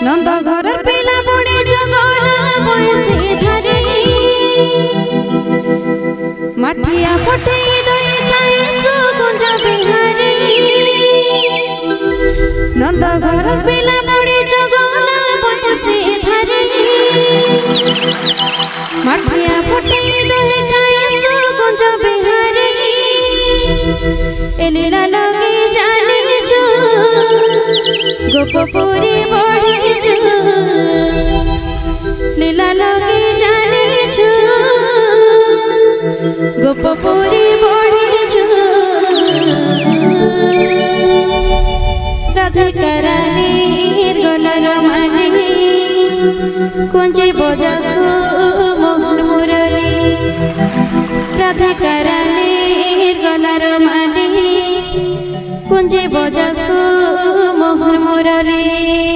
नंद घर पिला बुढ़े जगना बयसी धरे माठिया फटे दई खाए सुगुंज बिहारी नंद घर पिला बुढ़े जगना बयसी धरे माठिया फटे दई खाए सुगुंज बिहारी एलीला लगे जाने जो गोपपुरी बढ़ी जो लीला लगे जाने जो गोपपुरी बढ़ी जो राधिका रानी गलार माली कुंजी बजासु मोहन मुरली राधिका रानी गलार माली कुंजी बजासु मोहन मुरली।